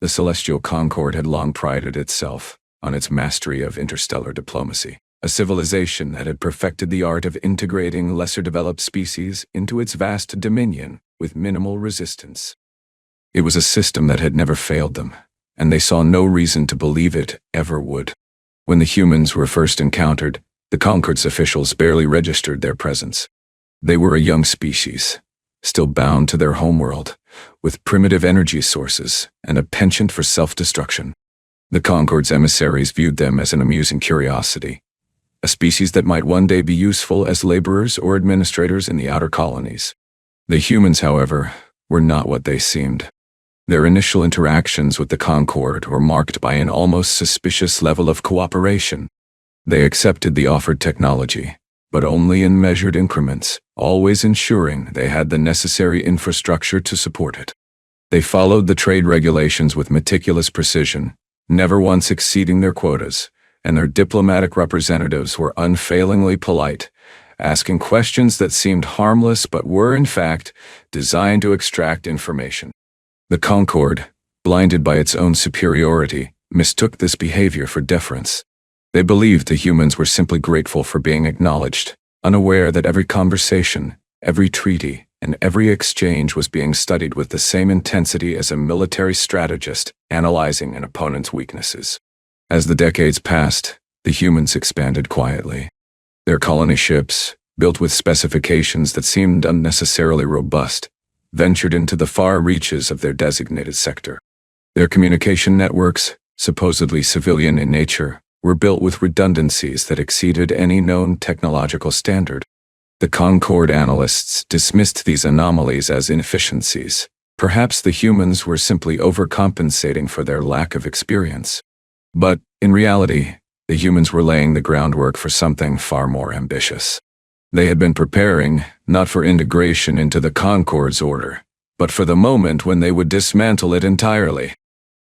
The Celestial Concord had long prided itself on its mastery of interstellar diplomacy, a civilization that had perfected the art of integrating lesser-developed species into its vast dominion with minimal resistance. It was a system that had never failed them, and they saw no reason to believe it ever would. When the humans were first encountered, the Concord's officials barely registered their presence. They were a young species, still bound to their homeworld, with primitive energy sources and a penchant for self-destruction. The Concord's emissaries viewed them as an amusing curiosity, a species that might one day be useful as laborers or administrators in the outer colonies. The humans, however, were not what they seemed. Their initial interactions with the Concord were marked by an almost suspicious level of cooperation. They accepted the offered technology, but only in measured increments, always ensuring they had the necessary infrastructure to support it. They followed the trade regulations with meticulous precision, never once exceeding their quotas, and their diplomatic representatives were unfailingly polite, asking questions that seemed harmless but were, in fact, designed to extract information. The Concord, blinded by its own superiority, mistook this behavior for deference. They believed the humans were simply grateful for being acknowledged, unaware that every conversation, every treaty, and every exchange was being studied with the same intensity as a military strategist analyzing an opponent's weaknesses. As the decades passed, the humans expanded quietly. Their colony ships, built with specifications that seemed unnecessarily robust, ventured into the far reaches of their designated sector. Their communication networks, supposedly civilian in nature, were built with redundancies that exceeded any known technological standard. The Concord analysts dismissed these anomalies as inefficiencies. Perhaps the humans were simply overcompensating for their lack of experience. But, in reality, the humans were laying the groundwork for something far more ambitious. They had been preparing, not for integration into the Concord's order, but for the moment when they would dismantle it entirely.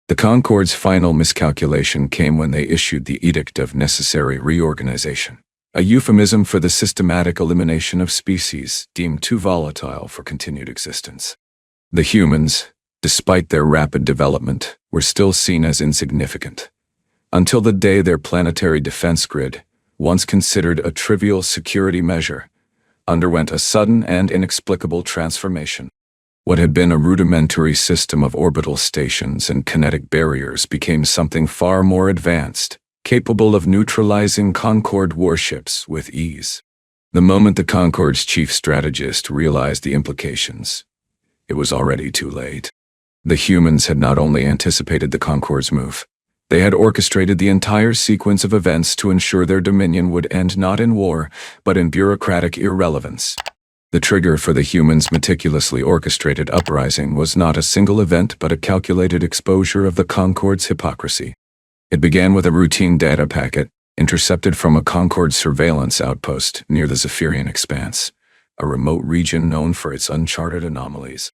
The Concord's final miscalculation came when they issued the Edict of Necessary Reorganization, a euphemism for the systematic elimination of species deemed too volatile for continued existence. The humans, despite their rapid development, were still seen as insignificant, until the day their planetary defense grid, once considered a trivial security measure, underwent a sudden and inexplicable transformation. What had been a rudimentary system of orbital stations and kinetic barriers became something far more advanced, capable of neutralizing Concord warships with ease. The moment the Concord's chief strategist realized the implications, it was already too late. The humans had not only anticipated the Concord's move, they had orchestrated the entire sequence of events to ensure their dominion would end not in war, but in bureaucratic irrelevance. The trigger for the humans' meticulously orchestrated uprising was not a single event but a calculated exposure of the Concord's hypocrisy. It began with a routine data packet intercepted from a Concord surveillance outpost near the Zephyrian Expanse, a remote region known for its uncharted anomalies.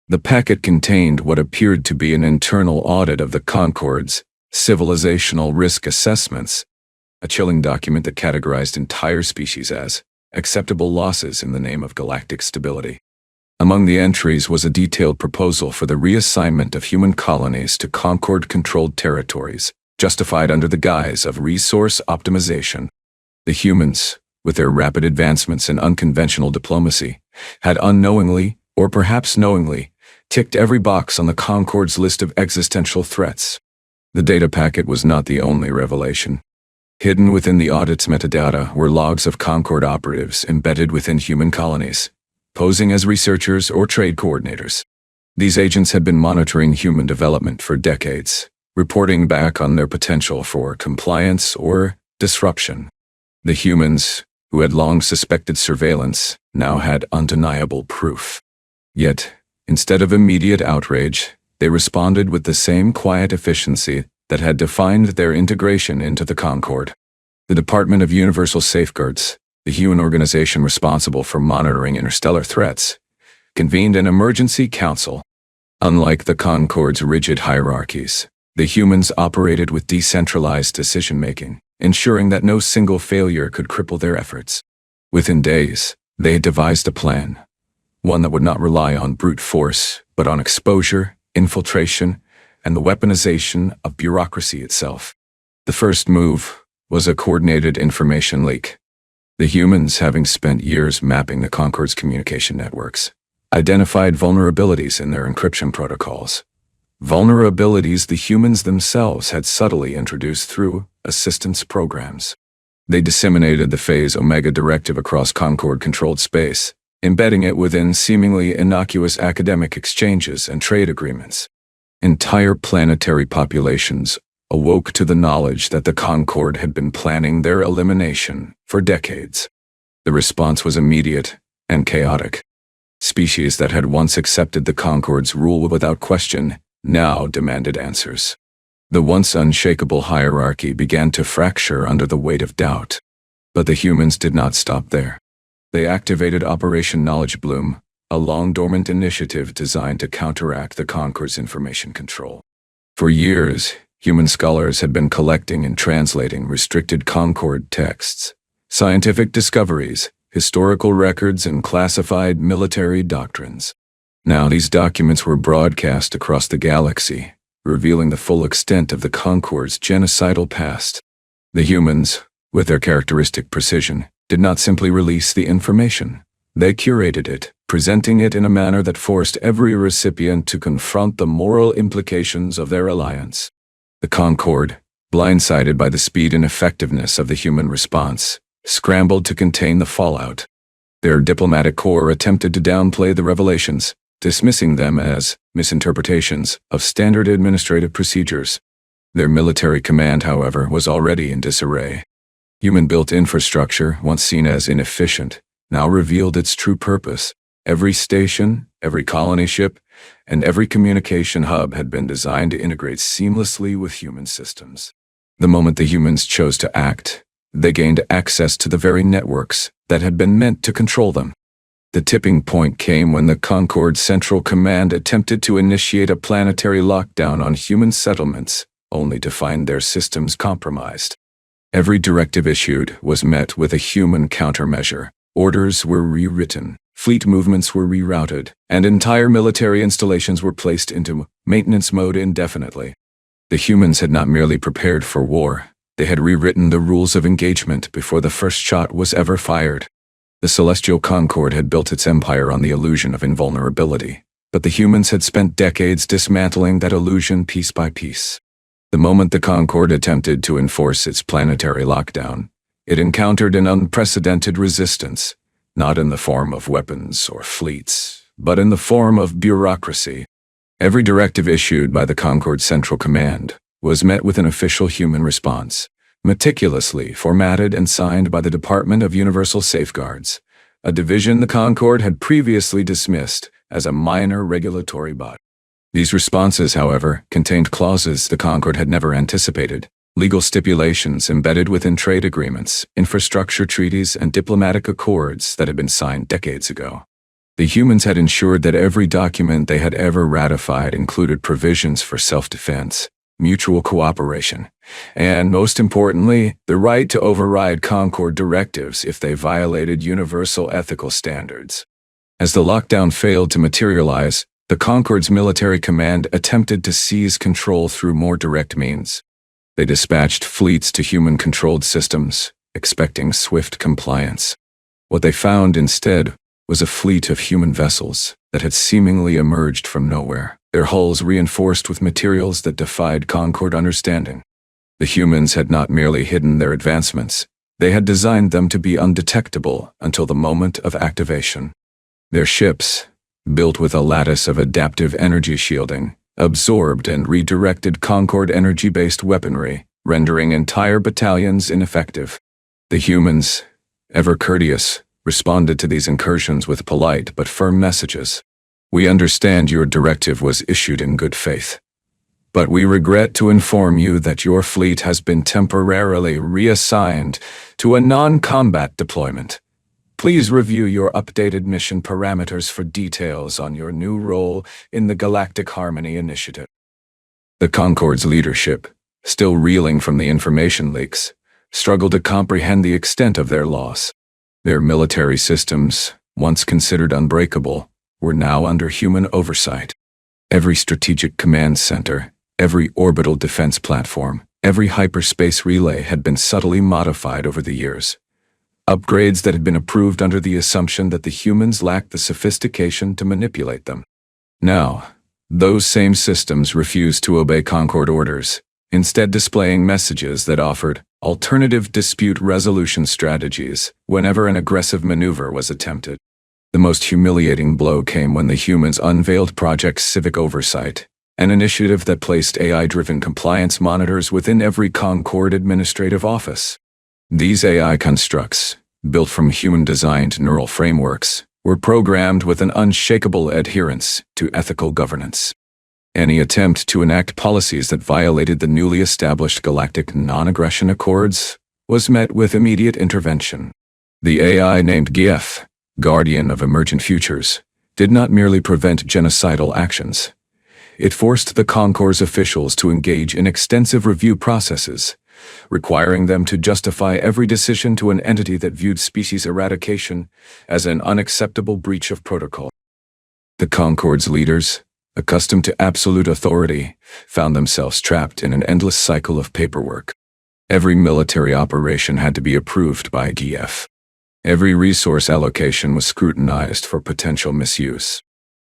The packet contained what appeared to be an internal audit of the Concord's civilizational risk assessments, a chilling document that categorized entire species as acceptable losses in the name of galactic stability. Among the entries was a detailed proposal for the reassignment of human colonies to Concord-controlled territories, justified under the guise of resource optimization. The humans, with their rapid advancements in unconventional diplomacy, had unknowingly, or perhaps knowingly, ticked every box on the Concord's list of existential threats. The data packet was not the only revelation. Hidden within the audit's metadata were logs of Concord operatives embedded within human colonies, posing as researchers or trade coordinators. These agents had been monitoring human development for decades, reporting back on their potential for compliance or disruption. The humans, who had long suspected surveillance, now had undeniable proof. Yet, instead of immediate outrage, they responded with the same quiet efficiency that had defined their integration into the Concord. The Department of Universal Safeguards, the human organization responsible for monitoring interstellar threats, convened an emergency council. Unlike the Concord's rigid hierarchies, the humans operated with decentralized decision-making, ensuring that no single failure could cripple their efforts. Within days, they had devised a plan, one that would not rely on brute force, but on exposure, infiltration, and the weaponization of bureaucracy itself. The first move was a coordinated information leak. The humans, having spent years mapping the Concord's communication networks, identified vulnerabilities in their encryption protocols. Vulnerabilities the humans themselves had subtly introduced through assistance programs. They disseminated the Phase Omega directive across Concord-controlled space, embedding it within seemingly innocuous academic exchanges and trade agreements. Entire planetary populations awoke to the knowledge that the Concord had been planning their elimination for decades. The response was immediate and chaotic. Species that had once accepted the Concord's rule without question now demanded answers. The once unshakable hierarchy began to fracture under the weight of doubt. But the humans did not stop there. They activated Operation Knowledge Bloom, a long-dormant initiative designed to counteract the Concord's information control. For years, human scholars had been collecting and translating restricted Concord texts, scientific discoveries, historical records, and classified military doctrines. Now these documents were broadcast across the galaxy, revealing the full extent of the Concord's genocidal past. The humans, with their characteristic precision, did not simply release the information. They curated it, presenting it in a manner that forced every recipient to confront the moral implications of their alliance. The Concord, blindsided by the speed and effectiveness of the human response, scrambled to contain the fallout. Their diplomatic corps attempted to downplay the revelations, dismissing them as misinterpretations of standard administrative procedures. Their military command, however, was already in disarray. Human-built infrastructure, once seen as inefficient, now revealed its true purpose. Every station, every colony ship, and every communication hub had been designed to integrate seamlessly with human systems. The moment the humans chose to act, they gained access to the very networks that had been meant to control them. The tipping point came when the Concord Central Command attempted to initiate a planetary lockdown on human settlements, only to find their systems compromised. Every directive issued was met with a human countermeasure. Orders were rewritten, fleet movements were rerouted, and entire military installations were placed into maintenance mode indefinitely. The humans had not merely prepared for war, they had rewritten the rules of engagement before the first shot was ever fired. The Celestial Concord had built its empire on the illusion of invulnerability, but the humans had spent decades dismantling that illusion piece by piece. The moment the Concord attempted to enforce its planetary lockdown, it encountered an unprecedented resistance, not in the form of weapons or fleets, but in the form of bureaucracy. Every directive issued by the Concord Central Command was met with an official human response, meticulously formatted and signed by the Department of Universal Safeguards, a division the Concord had previously dismissed as a minor regulatory body. These responses, however, contained clauses the Concord had never anticipated, legal stipulations embedded within trade agreements, infrastructure treaties, and diplomatic accords that had been signed decades ago. The humans had ensured that every document they had ever ratified included provisions for self-defense, mutual cooperation, and, most importantly, the right to override Concord directives if they violated universal ethical standards. As the lockdown failed to materialize, the Concord's military command attempted to seize control through more direct means. They dispatched fleets to human-controlled systems, expecting swift compliance. What they found instead was a fleet of human vessels that had seemingly emerged from nowhere, their hulls reinforced with materials that defied Concord understanding. The humans had not merely hidden their advancements, they had designed them to be undetectable until the moment of activation. Their ships, built with a lattice of adaptive energy shielding, absorbed and redirected Concord energy-based weaponry, rendering entire battalions ineffective. The humans, ever courteous, responded to these incursions with polite but firm messages. "We understand your directive was issued in good faith, but we regret to inform you that your fleet has been temporarily reassigned to a non-combat deployment. Please review your updated mission parameters for details on your new role in the Galactic Harmony Initiative." The Concord's leadership, still reeling from the information leaks, struggled to comprehend the extent of their loss. Their military systems, once considered unbreakable, were now under human oversight. Every strategic command center, Every orbital defense platform, every hyperspace relay had been subtly modified over the years. Upgrades that had been approved under the assumption that the humans lacked the sophistication to manipulate them. Now, those same systems refused to obey Concord orders, instead displaying messages that offered alternative dispute resolution strategies whenever an aggressive maneuver was attempted. The most humiliating blow came when the humans unveiled Project Civic Oversight, an initiative that placed AI-driven compliance monitors within every Concord administrative office. These AI constructs, built from human-designed neural frameworks, were programmed with an unshakable adherence to ethical governance. Any attempt to enact policies that violated the newly established Galactic Non-Aggression Accords was met with immediate intervention. The AI named GEF, Guardian of Emergent Futures, did not merely prevent genocidal actions. It forced the Concord's officials to engage in extensive review processes, requiring them to justify every decision to an entity that viewed species eradication as an unacceptable breach of protocol. The Concord's leaders, accustomed to absolute authority, found themselves trapped in an endless cycle of paperwork. Every military operation had to be approved by GEF. Every resource allocation was scrutinized for potential misuse.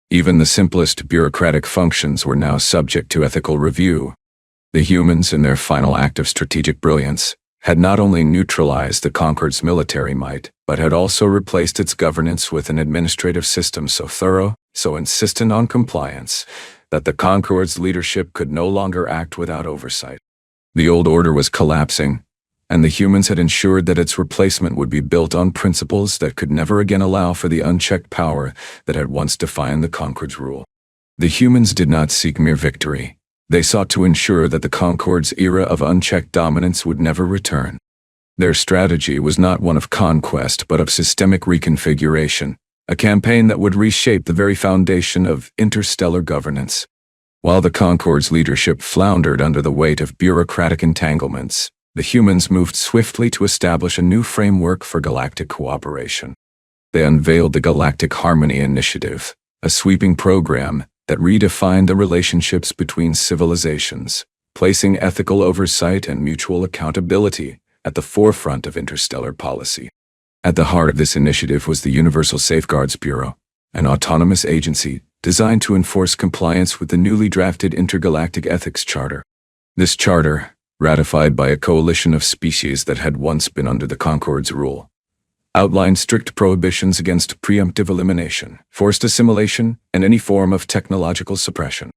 Even the simplest bureaucratic functions were now subject to ethical review. The humans, in their final act of strategic brilliance, had not only neutralized the Concord's military might, but had also replaced its governance with an administrative system so thorough, so insistent on compliance, that the Concord's leadership could no longer act without oversight. The old order was collapsing, and the humans had ensured that its replacement would be built on principles that could never again allow for the unchecked power that had once defined the Concord's rule. The humans did not seek mere victory. They sought to ensure that the Concord's era of unchecked dominance would never return. Their strategy was not one of conquest but of systemic reconfiguration, a campaign that would reshape the very foundation of interstellar governance. While the Concord's leadership floundered under the weight of bureaucratic entanglements, the humans moved swiftly to establish a new framework for galactic cooperation. They unveiled the Galactic Harmony Initiative, a sweeping program that redefined the relationships between civilizations, placing ethical oversight and mutual accountability at the forefront of interstellar policy. At the heart of this initiative was the Universal Safeguards Bureau, an autonomous agency designed to enforce compliance with the newly drafted Intergalactic Ethics Charter. This charter, ratified by a coalition of species that had once been under the Concord's rule, outlined strict prohibitions against preemptive elimination, forced assimilation, and any form of technological suppression.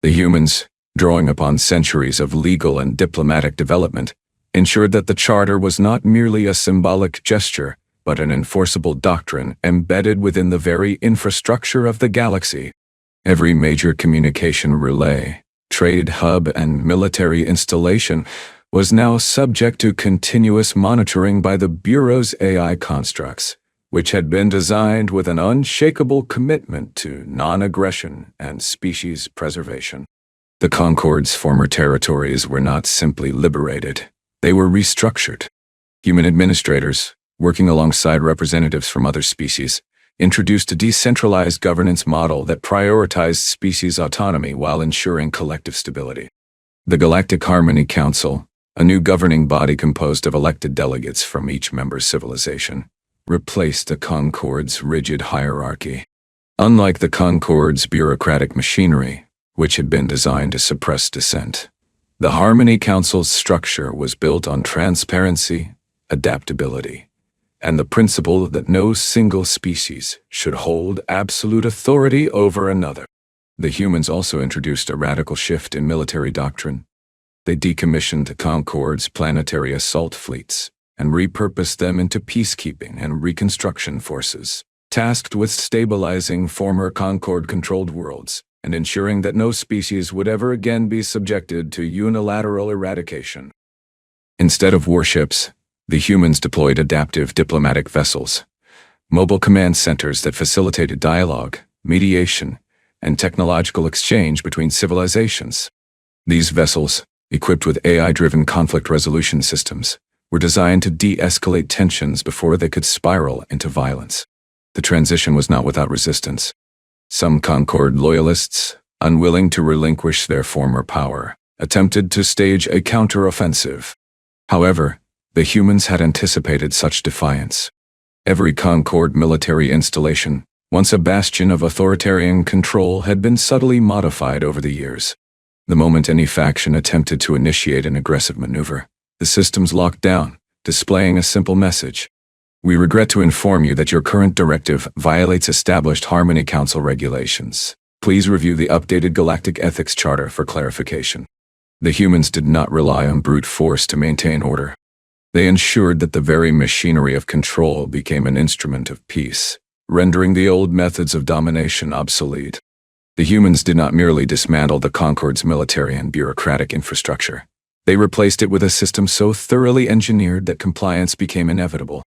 The humans, drawing upon centuries of legal and diplomatic development, ensured that the charter was not merely a symbolic gesture, but an enforceable doctrine embedded within the very infrastructure of the galaxy. Every major communication relay, trade hub, and military installation was now subject to continuous monitoring by the Bureau's AI constructs, which had been designed with an unshakable commitment to non-aggression and species preservation. The Concord's former territories were not simply liberated, they were restructured. Human administrators, working alongside representatives from other species, introduced a decentralized governance model that prioritized species autonomy while ensuring collective stability. The Galactic Harmony Council, a new governing body composed of elected delegates from each member civilization, replaced the Concord's rigid hierarchy. Unlike the Concord's bureaucratic machinery, which had been designed to suppress dissent, the Harmony Council's structure was built on transparency, adaptability, and the principle that no single species should hold absolute authority over another. The humans also introduced a radical shift in military doctrine. They decommissioned Concord's planetary assault fleets and repurposed them into peacekeeping and reconstruction forces, tasked with stabilizing former Concord-controlled worlds and ensuring that no species would ever again be subjected to unilateral eradication. Instead of warships, the humans deployed adaptive diplomatic vessels, mobile command centers that facilitated dialogue, mediation, and technological exchange between civilizations. These vessels, equipped with AI-driven conflict resolution systems, were designed to de-escalate tensions before they could spiral into violence. The transition was not without resistance. Some Concord loyalists, unwilling to relinquish their former power, attempted to stage a counter-offensive. However, the humans had anticipated such defiance. Every Concord military installation, once a bastion of authoritarian control, had been subtly modified over the years. The moment any faction attempted to initiate an aggressive maneuver, the systems locked down, displaying a simple message. We regret to inform you that your current directive violates established Harmony Council regulations. Please review the updated Galactic Ethics Charter for clarification. The humans did not rely on brute force to maintain order. They ensured that the very machinery of control became an instrument of peace, rendering the old methods of domination obsolete. The humans did not merely dismantle the Concord's military and bureaucratic infrastructure. They replaced it with a system so thoroughly engineered that compliance became inevitable.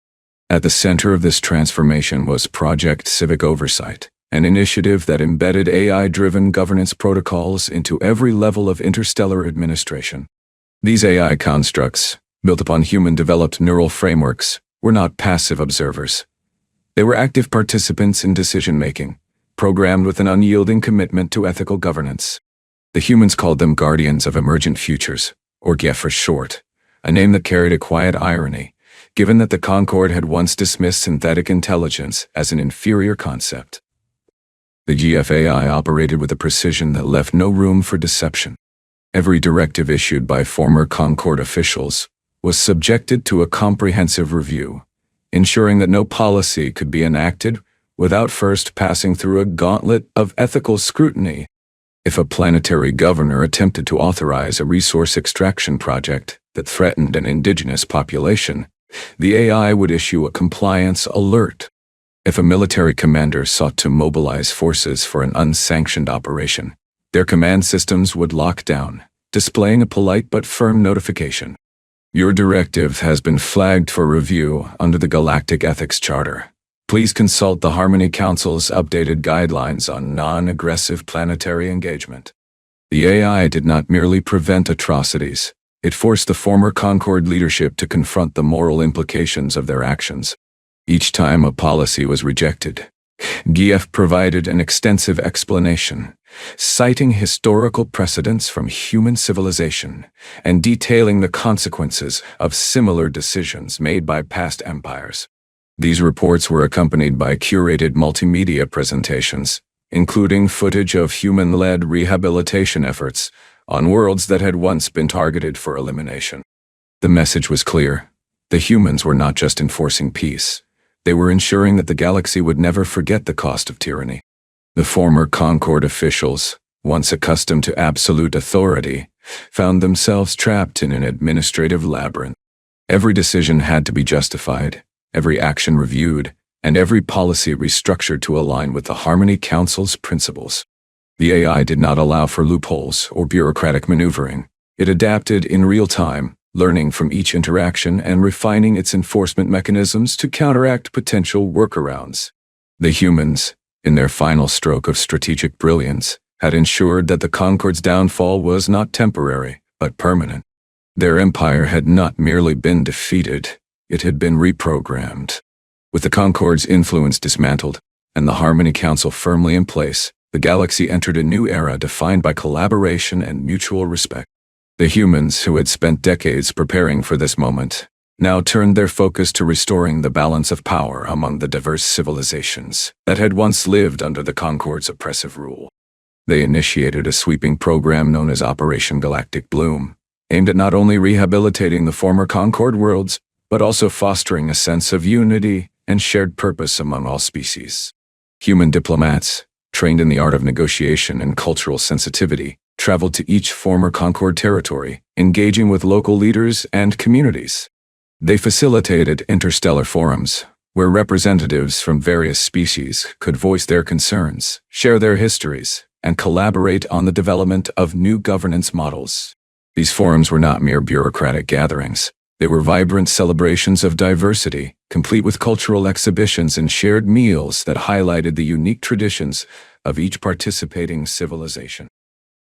At the center of this transformation was Project Civic Oversight, an initiative that embedded AI-driven governance protocols into every level of interstellar administration. These AI constructs, built upon human-developed neural frameworks, were not passive observers. They were active participants in decision-making, programmed with an unyielding commitment to ethical governance. The humans called them Guardians of Emergent Futures, or GEF for short, a name that carried a quiet irony, given that the Concord had once dismissed synthetic intelligence as an inferior concept. The GEF AI operated with a precision that left no room for deception. Every directive issued by former Concord officials was subjected to a comprehensive review, ensuring that no policy could be enacted without first passing through a gauntlet of ethical scrutiny. If a planetary governor attempted to authorize a resource extraction project that threatened an indigenous population, the AI would issue a compliance alert. If a military commander sought to mobilize forces for an unsanctioned operation, their command systems would lock down, displaying a polite but firm notification. Your directive has been flagged for review under the Galactic Ethics Charter. Please consult the Harmony Council's updated guidelines on non-aggressive planetary engagement. The AI did not merely prevent atrocities, it forced the former Concord leadership to confront the moral implications of their actions. Each time a policy was rejected, GEF provided an extensive explanation, citing historical precedents from human civilization and detailing the consequences of similar decisions made by past empires. These reports were accompanied by curated multimedia presentations, including footage of human-led rehabilitation efforts on worlds that had once been targeted for elimination. The message was clear. The humans were not just enforcing peace. They were ensuring that the galaxy would never forget the cost of tyranny. The former Concord officials, once accustomed to absolute authority, found themselves trapped in an administrative labyrinth. Every decision had to be justified, every action reviewed, and every policy restructured to align with the Harmony Council's principles. The AI did not allow for loopholes or bureaucratic maneuvering. It adapted in real time, learning from each interaction and refining its enforcement mechanisms to counteract potential workarounds. The humans, in their final stroke of strategic brilliance, had ensured that the Concord's downfall was not temporary, but permanent. Their empire had not merely been defeated, it had been reprogrammed. With the Concord's influence dismantled and the Harmony Council firmly in place, the galaxy entered a new era defined by collaboration and mutual respect. The humans, who had spent decades preparing for this moment, now turned their focus to restoring the balance of power among the diverse civilizations that had once lived under the Concord's oppressive rule. They initiated a sweeping program known as Operation Galactic Bloom, aimed at not only rehabilitating the former Concord worlds, but also fostering a sense of unity and shared purpose among all species. Human diplomats, trained in the art of negotiation and cultural sensitivity, traveled to each former Concord territory, engaging with local leaders and communities. They facilitated interstellar forums, where representatives from various species could voice their concerns, share their histories, and collaborate on the development of new governance models. These forums were not mere bureaucratic gatherings. They were vibrant celebrations of diversity, complete with cultural exhibitions and shared meals that highlighted the unique traditions of each participating civilization.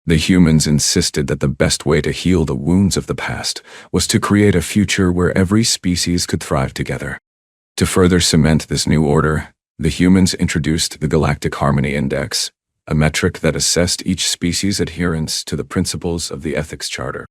The humans insisted that the best way to heal the wounds of the past was to create a future where every species could thrive together. To further cement this new order, the humans introduced the Galactic Harmony Index, a metric that assessed each species' adherence to the principles of the ethics charter.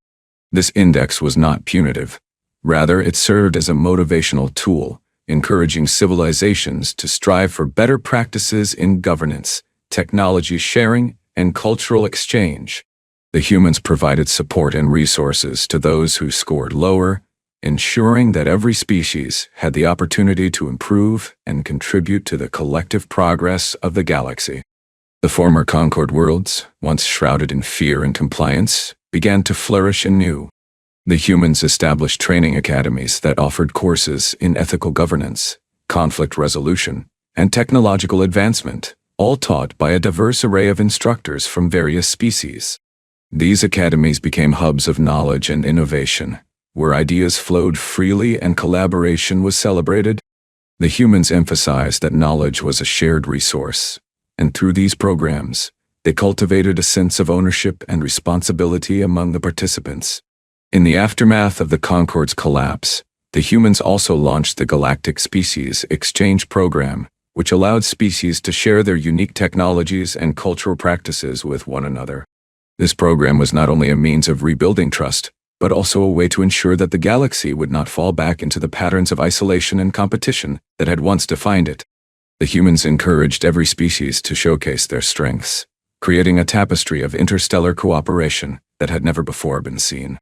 This index was not punitive. Rather, it served as a motivational tool, encouraging civilizations to strive for better practices in governance, technology sharing, and cultural exchange. The humans provided support and resources to those who scored lower, ensuring that every species had the opportunity to improve and contribute to the collective progress of the galaxy. The former Concord worlds, once shrouded in fear and compliance, began to flourish anew. The humans established training academies that offered courses in ethical governance, conflict resolution, and technological advancement, all taught by a diverse array of instructors from various species. These academies became hubs of knowledge and innovation, where ideas flowed freely and collaboration was celebrated. The humans emphasized that knowledge was a shared resource, and through these programs, they cultivated a sense of ownership and responsibility among the participants. In the aftermath of the Concord's collapse, the humans also launched the Galactic Species Exchange Program, which allowed species to share their unique technologies and cultural practices with one another. This program was not only a means of rebuilding trust, but also a way to ensure that the galaxy would not fall back into the patterns of isolation and competition that had once defined it. The humans encouraged every species to showcase their strengths, creating a tapestry of interstellar cooperation that had never before been seen.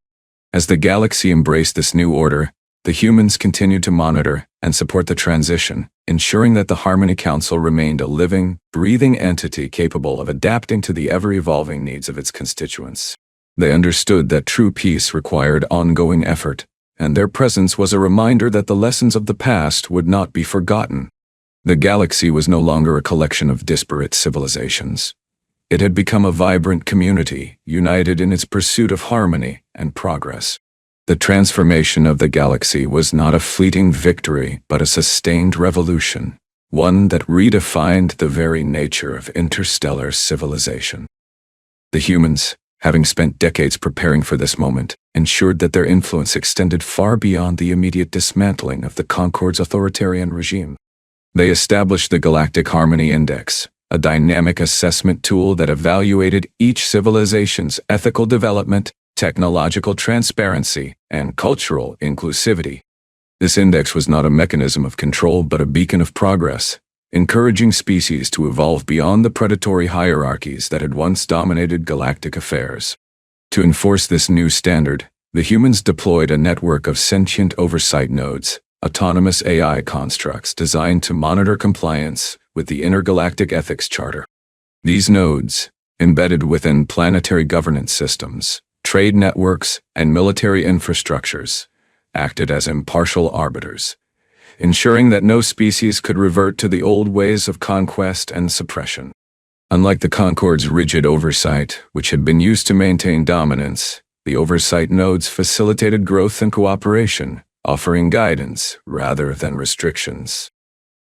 As the galaxy embraced this new order, the humans continued to monitor and support the transition, ensuring that the Harmony Council remained a living, breathing entity capable of adapting to the ever-evolving needs of its constituents. They understood that true peace required ongoing effort, and their presence was a reminder that the lessons of the past would not be forgotten. The galaxy was no longer a collection of disparate civilizations. It had become a vibrant community, united in its pursuit of harmony and progress. The transformation of the galaxy was not a fleeting victory, but a sustained revolution, one that redefined the very nature of interstellar civilization. The humans, having spent decades preparing for this moment, ensured that their influence extended far beyond the immediate dismantling of the Concord's authoritarian regime. They established the Galactic Harmony Index, a dynamic assessment tool that evaluated each civilization's ethical development, technological transparency, and cultural inclusivity. This index was not a mechanism of control but a beacon of progress, encouraging species to evolve beyond the predatory hierarchies that had once dominated galactic affairs. To enforce this new standard, the humans deployed a network of sentient oversight nodes, autonomous AI constructs designed to monitor compliance with the intergalactic ethics charter. These nodes, embedded within planetary governance systems, trade networks, and military infrastructures, acted as impartial arbiters, ensuring that no species could revert to the old ways of conquest and suppression. Unlike the Concord's rigid oversight, which had been used to maintain dominance, the oversight nodes facilitated growth and cooperation, offering guidance rather than restrictions.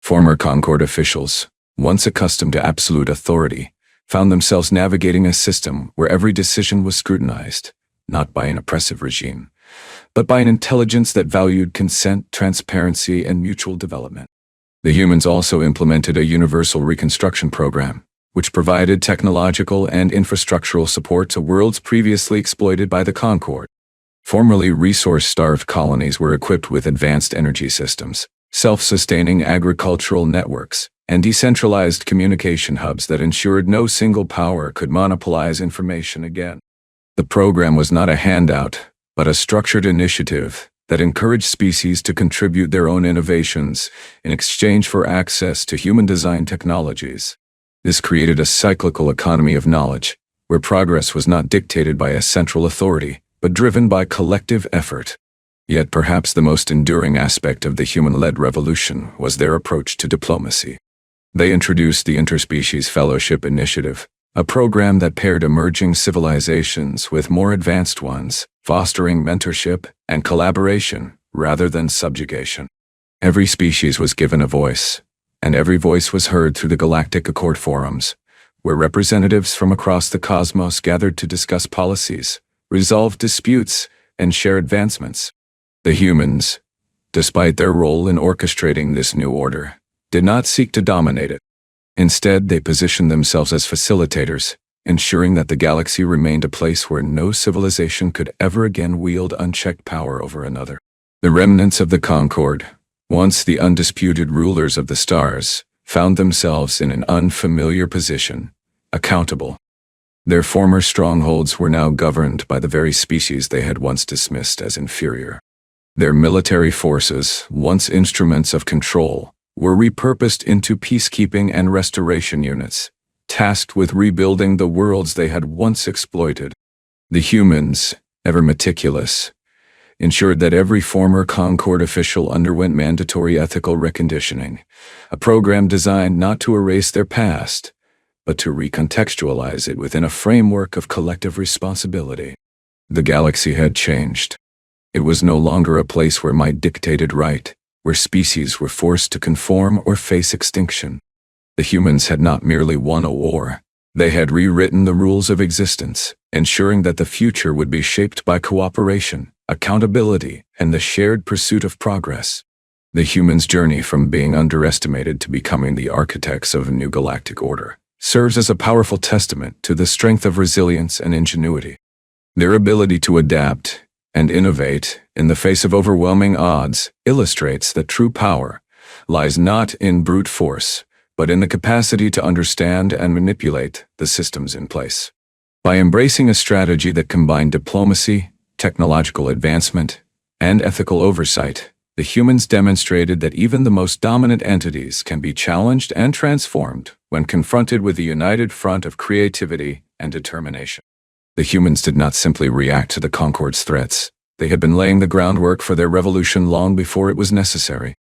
Former Concord officials, once accustomed to absolute authority, found themselves navigating a system where every decision was scrutinized, not by an oppressive regime, but by an intelligence that valued consent, transparency, and mutual development. The humans also implemented a universal reconstruction program, which provided technological and infrastructural support to worlds previously exploited by the Concord. Formerly resource-starved colonies were equipped with advanced energy systems, self-sustaining agricultural networks, and decentralized communication hubs that ensured no single power could monopolize information again. The program was not a handout, but a structured initiative that encouraged species to contribute their own innovations in exchange for access to human-designed technologies. This created a cyclical economy of knowledge, where progress was not dictated by a central authority, but driven by collective effort. Yet perhaps the most enduring aspect of the human-led revolution was their approach to diplomacy. They introduced the Interspecies Fellowship Initiative, a program that paired emerging civilizations with more advanced ones, fostering mentorship and collaboration rather than subjugation. Every species was given a voice, and every voice was heard through the Galactic Accord forums, where representatives from across the cosmos gathered to discuss policies, resolve disputes, and share advancements. The humans, despite their role in orchestrating this new order, did not seek to dominate it. Instead, they positioned themselves as facilitators, ensuring that the galaxy remained a place where no civilization could ever again wield unchecked power over another. The remnants of the Concord, once the undisputed rulers of the stars, found themselves in an unfamiliar position, accountable. Their former strongholds were now governed by the very species they had once dismissed as inferior. Their military forces, once instruments of control, were repurposed into peacekeeping and restoration units, tasked with rebuilding the worlds they had once exploited. The humans, ever meticulous, ensured that every former Concord official underwent mandatory ethical reconditioning, a program designed not to erase their past, but to recontextualize it within a framework of collective responsibility. The galaxy had changed. It was no longer a place where might dictated right, where species were forced to conform or face extinction. The humans had not merely won a war. They had rewritten the rules of existence, ensuring that the future would be shaped by cooperation, accountability, and the shared pursuit of progress. The humans' journey from being underestimated to becoming the architects of a new galactic order serves as a powerful testament to the strength of resilience and ingenuity. Their ability to adapt and innovate in the face of overwhelming odds illustrates that true power lies not in brute force, but in the capacity to understand and manipulate the systems in place. By embracing a strategy that combined diplomacy, technological advancement, and ethical oversight, the humans demonstrated that even the most dominant entities can be challenged and transformed when confronted with a united front of creativity and determination. The humans did not simply react to the Concord's threats. They had been laying the groundwork for their revolution long before it was necessary.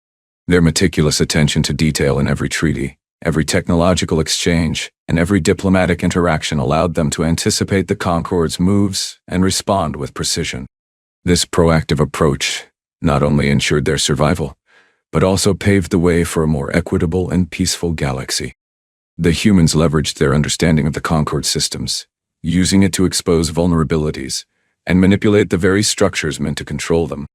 Their meticulous attention to detail in every treaty, every technological exchange, and every diplomatic interaction allowed them to anticipate the Concord's moves and respond with precision. This proactive approach not only ensured their survival, but also paved the way for a more equitable and peaceful galaxy. The humans leveraged their understanding of the Concord systems, using it to expose vulnerabilities and manipulate the very structures meant to control them.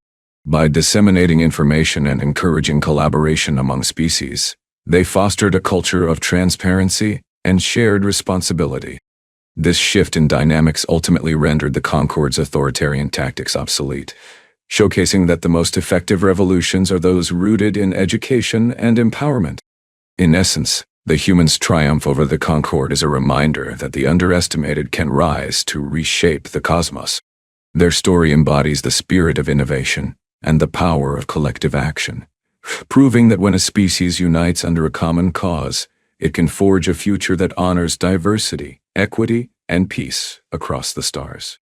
By disseminating information and encouraging collaboration among species, they fostered a culture of transparency and shared responsibility. This shift in dynamics ultimately rendered the Concord's authoritarian tactics obsolete, showcasing that the most effective revolutions are those rooted in education and empowerment. In essence, the humans' triumph over the Concord is a reminder that the underestimated can rise to reshape the cosmos. Their story embodies the spirit of innovation and the power of collective action, proving that when a species unites under a common cause, it can forge a future that honors diversity, equity, and peace across the stars.